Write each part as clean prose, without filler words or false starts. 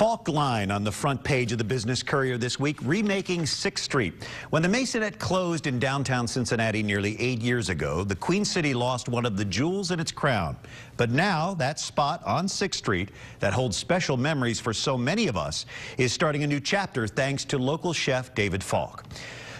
Falk line on the front page of the Business Courier this week, remaking 6th Street. When the Maisonette closed in downtown Cincinnati nearly 8 years ago, the Queen City lost one of the jewels in its crown. But now that spot on 6th Street that holds special memories for so many of us is starting a new chapter thanks to local chef David Falk.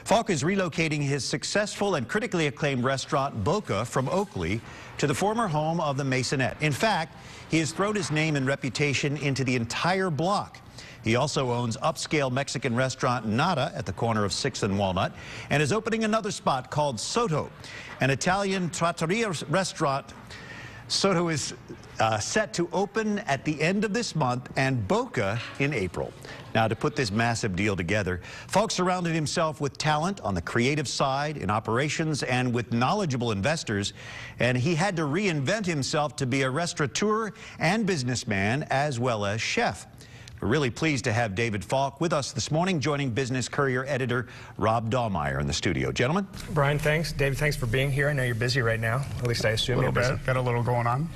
Falk is relocating his successful and critically acclaimed restaurant Boca from Oakley to the former home of the Maisonette. In fact, he has thrown his name and reputation into the entire block. He also owns upscale Mexican restaurant Nada at the corner of 6th and Walnut and is opening another spot called Soto, an Italian trattoria restaurant. Soto is set to open at the end of this month and Boca in April. Now, to put this massive deal together, Falk surrounded himself with talent on the creative side, in operations, and with knowledgeable investors, and he had to reinvent himself to be a restaurateur and businessman as well as chef. We're really pleased to have David Falk with us this morning, joining Business Courier editor Rob Dahlmeyer in the studio. Gentlemen. Brian, thanks. David, thanks for being here. I know you're busy right now. At least I assume you're busy. Got a little going on.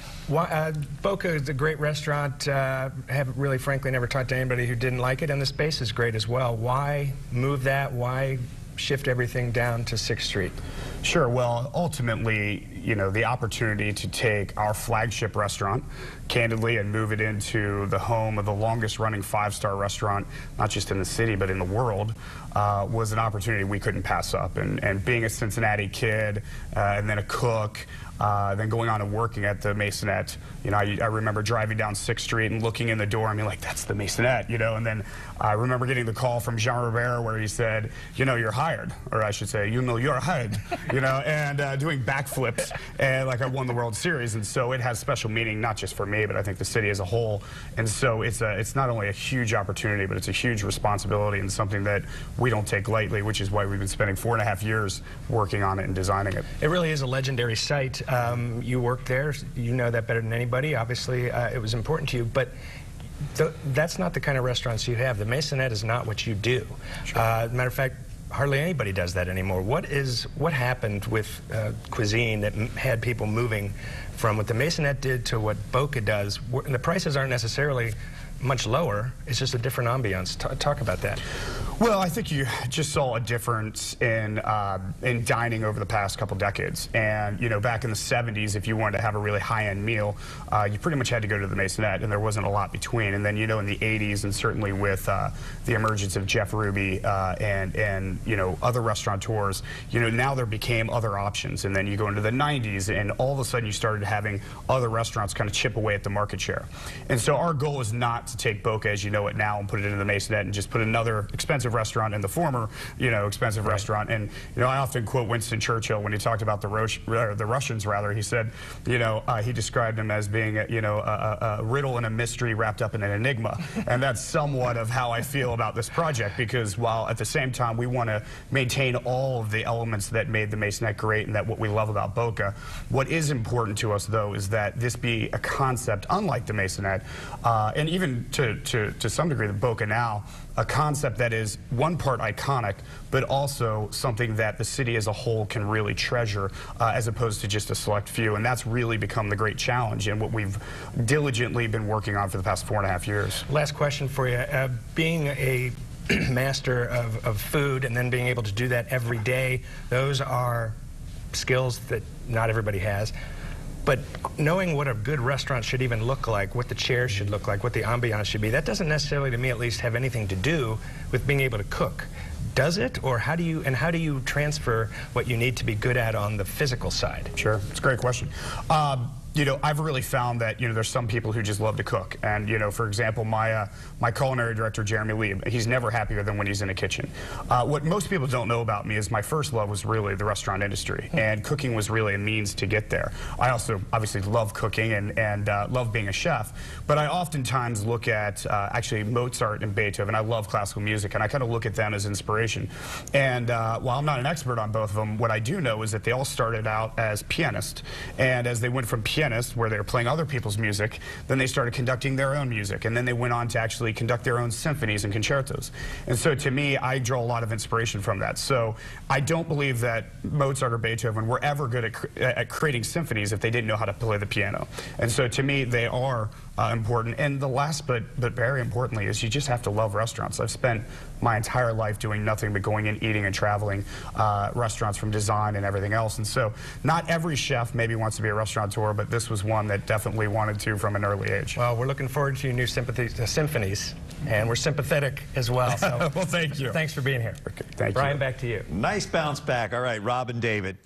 Boca is a great restaurant. Have really, frankly, never talked to anybody who didn't like it, and the space is great as well. Why move that? Why shift everything down to 6th Street? Sure. Well, ultimately, the opportunity to take our flagship restaurant, candidly, and move it into the home of the longest running 5-star restaurant, not just in the city, but in the world, was an opportunity we couldn't pass up. And being a Cincinnati kid, and then a cook, then going on and working at the Maisonette, I remember driving down 6th Street and looking in the door and being like, that's the Maisonette, and then I remember getting the call from Jean Robert where he said, you're hired, or I should say, you're hired, and doing backflips, and like I won the World Series. And so it has special meaning, not just for me, but I think the city as a whole. And so it's not only a huge opportunity, but it's a huge responsibility and something that we don't take lightly, which is why we've been spending 4.5 years working on it and designing it. It really is a legendary site. You worked there, you know that better than anybody. Obviously, it was important to you, but that's not the kind of restaurants you have. The Maisonette is not what you do. Sure. Matter of fact, hardly anybody does that anymore. What happened with cuisine that had people moving from what the Maisonette did to what Boca does? And the prices aren't necessarily much lower. It's just a different ambiance. Talk about that. Well, I think you just saw a difference in dining over the past couple decades. And, back in the 70s, if you wanted to have a really high-end meal, you pretty much had to go to the Maisonette, and there wasn't a lot between. And then, in the 80s, and certainly with the emergence of Jeff Ruby and other restaurateurs, now there became other options. And then you go into the 90s, and all of a sudden you started having other restaurants kind of chip away at the market share. And so our goal is not to take Boca as you know it now and put it into the Maisonette and just put another expensive restaurant in the former, expensive restaurant. And, I often quote Winston Churchill when he talked about the Russians, rather. He said, he described them as being, a riddle and a mystery wrapped up in an enigma. And that's somewhat of how I feel about this project, because while at the same time we want to maintain all of the elements that made the Maisonette great and that what we love about Boca, what is important to us, though, is that this be a concept unlike the Maisonette, and even to some degree the Boca now, a concept that is one part iconic, but also something that the city as a whole can really treasure, as opposed to just a select few. And that's really become the great challenge and what we've diligently been working on for the past 4.5 years. Last question for you. Being a master of food and then being able to do that every day, those are skills that not everybody has. But knowing what a good restaurant should even look like, what the chairs should look like, what the ambiance should be, that doesn't necessarily, to me at least, have anything to do with being able to cook. Does it? Or how do you transfer what you need to be good at on the physical side? Sure, it's a great question. I've really found that, there's some people who just love to cook. And, for example, my culinary director, Jeremy Lee, he's never happier than when he's in a kitchen. What most people don't know about me is my first love was really the restaurant industry. And cooking was really a means to get there. I also obviously love cooking and love being a chef. But I oftentimes look at, actually, Mozart and Beethoven. I love classical music, and I kind of look at them as inspiration. And while I'm not an expert on both of them, what I do know is that they all started out as pianists. And as they went from pianist, where they were playing other people's music, then they started conducting their own music, and then they went on to actually conduct their own symphonies and concertos. And so to me, I draw a lot of inspiration from that. So I don't believe that Mozart or Beethoven were ever good at creating symphonies if they didn't know how to play the piano. And so to me, they are important. And the last, but very importantly, is you just have to love restaurants. I've spent my entire life doing nothing but going and eating and traveling restaurants from design and everything else. And so not every chef maybe wants to be a restaurateur, but this was one that definitely wanted to from an early age. Well, we're looking forward to your new symphonies, and we're sympathetic as well. So well, thank you. Thanks for being here. Okay, thank Brian, you. back to you. Nice bounce back. All right, Rob and David.